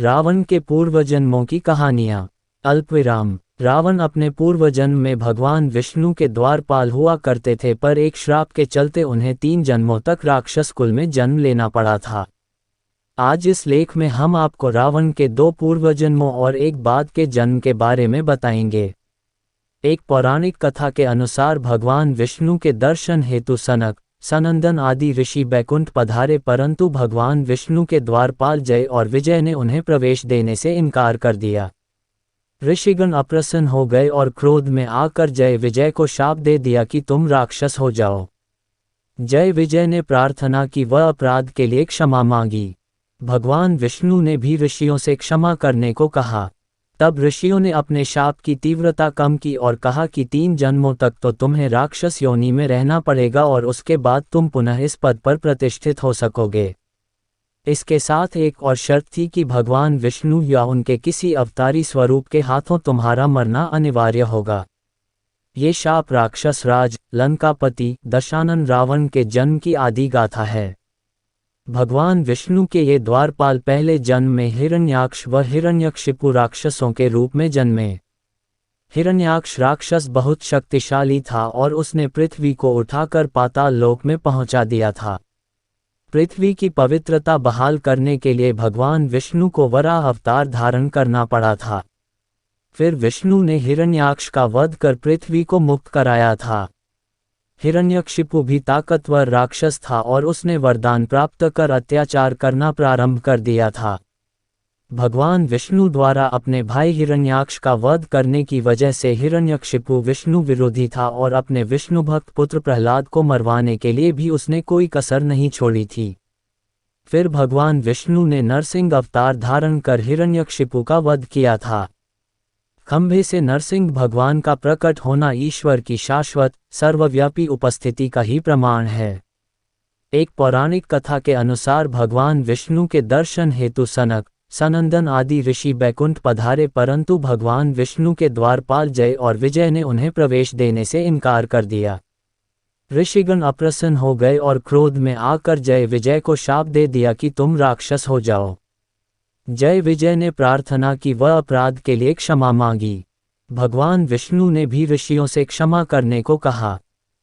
रावण के पूर्व जन्मों की कहानियाँ। अल्पविराम। रावण अपने पूर्व जन्म में भगवान विष्णु के द्वारपाल हुआ करते थे, पर एक श्राप के चलते उन्हें 3 जन्मों तक राक्षस कुल में जन्म लेना पड़ा था। आज इस लेख में हम आपको रावण के 2 पूर्व जन्मों और एक बाद के जन्म के बारे में बताएंगे। एक पौराणिक कथा के अनुसार भगवान विष्णु के दर्शन हेतु सनक, सनंदन आदि ऋषि बैकुंठ पधारे, परंतु भगवान विष्णु के द्वारपाल जय और विजय ने उन्हें प्रवेश देने से इनकार कर दिया। ऋषिगण अप्रसन्न हो गए और क्रोध में आकर जय विजय को शाप दे दिया कि तुम राक्षस हो जाओ। जय विजय ने प्रार्थना की, वह अपराध के लिए क्षमा मांगी। भगवान विष्णु ने भी ऋषियों से क्षमा करने को कहा। तब ऋषियों ने अपने शाप की तीव्रता कम की और कहा कि 3 जन्मों तक तो तुम्हें राक्षस योनि में रहना पड़ेगा और उसके बाद तुम पुनः इस पद पर प्रतिष्ठित हो सकोगे। इसके साथ एक और शर्त थी कि भगवान विष्णु या उनके किसी अवतारी स्वरूप के हाथों तुम्हारा मरना अनिवार्य होगा। ये शाप राक्षस राज लंकापति दशानन रावण के जन्म की आदि गाथा है। भगवान विष्णु के ये द्वारपाल पहले जन्म में हिरण्याक्ष व हिरण्यकशिपु राक्षसों के रूप में जन्मे। हिरण्याक्ष राक्षस बहुत शक्तिशाली था और उसने पृथ्वी को उठाकर पाताल लोक में पहुंचा दिया था। पृथ्वी की पवित्रता बहाल करने के लिए भगवान विष्णु को वराह अवतार धारण करना पड़ा था। फिर विष्णु ने हिरण्याक्ष का वध कर पृथ्वी को मुक्त कराया था। हिरण्यकशिपु भी ताकतवर राक्षस था और उसने वरदान प्राप्त कर अत्याचार करना प्रारंभ कर दिया था। भगवान विष्णु द्वारा अपने भाई हिरण्याक्ष का वध करने की वजह से हिरण्यकशिपु विष्णु विरोधी था और अपने विष्णु भक्त पुत्र प्रहलाद को मरवाने के लिए भी उसने कोई कसर नहीं छोड़ी थी। फिर भगवान विष्णु ने नरसिंह अवतार धारण कर हिरण्यकशिपु का वध किया था। खंभे से नरसिंह भगवान का प्रकट होना ईश्वर की शाश्वत सर्वव्यापी उपस्थिति का ही प्रमाण है। एक पौराणिक कथा के अनुसार भगवान विष्णु के दर्शन हेतु सनक, सनंदन आदि ऋषि बैकुंठ पधारे, परंतु भगवान विष्णु के द्वारपाल जय और विजय ने उन्हें प्रवेश देने से इनकार कर दिया। ऋषिगण अप्रसन्न हो गए और क्रोध में आकर जय विजय को शाप दे दिया कि तुम राक्षस हो जाओ। जय विजय ने प्रार्थना की, वह अपराध के लिए क्षमा मांगी। भगवान विष्णु ने भी ऋषियों से क्षमा करने को कहा।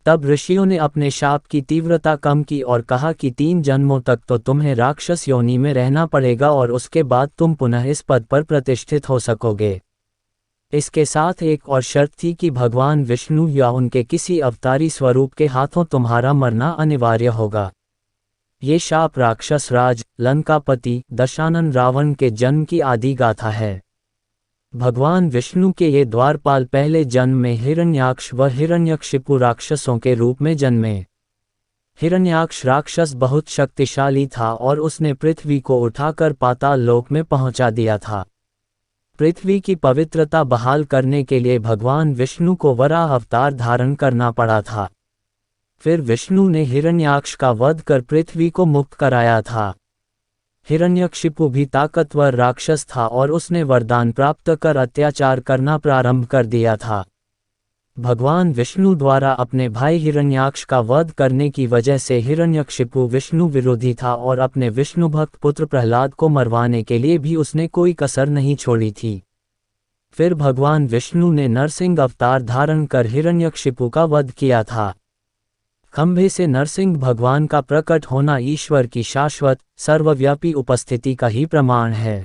तब ऋषियों ने अपने शाप की तीव्रता कम की और कहा कि 3 जन्मों तक तो तुम्हें राक्षस योनि में रहना पड़ेगा और उसके बाद तुम पुनः इस पद पर प्रतिष्ठित हो सकोगे। इसके साथ एक और शर्त थी कि भगवान विष्णु या उनके किसी अवतारी स्वरूप के हाथों तुम्हारा मरना अनिवार्य होगा। ये शाप राक्षस राज लंकापति दशानन रावण के जन्म की आदि गाथा है। भगवान विष्णु के ये द्वारपाल पहले जन्म में हिरण्याक्ष व हिरण्यकशिपु राक्षसों के रूप में जन्मे। हिरण्याक्ष राक्षस बहुत शक्तिशाली था और उसने पृथ्वी को उठाकर पाताल लोक में पहुंचा दिया था। पृथ्वी की पवित्रता बहाल करने के लिए भगवान विष्णु को वराह अवतार धारण करना पड़ा था। फिर विष्णु ने हिरण्याक्ष का वध कर पृथ्वी को मुक्त कराया था। हिरण्यकशिपु भी ताकतवर राक्षस था और उसने वरदान प्राप्त कर अत्याचार करना प्रारंभ कर दिया था। भगवान विष्णु द्वारा अपने भाई हिरण्याक्ष का वध करने की वजह से हिरण्यकशिपु विष्णु विरोधी था और अपने विष्णु भक्त पुत्र प्रहलाद को मरवाने के लिए भी उसने कोई कसर नहीं छोड़ी थी। फिर भगवान विष्णु ने नरसिंह अवतार धारण कर हिरण्यकशिपु का वध किया था। खंभे से नरसिंह भगवान का प्रकट होना ईश्वर की शाश्वत सर्वव्यापी उपस्थिति का ही प्रमाण है।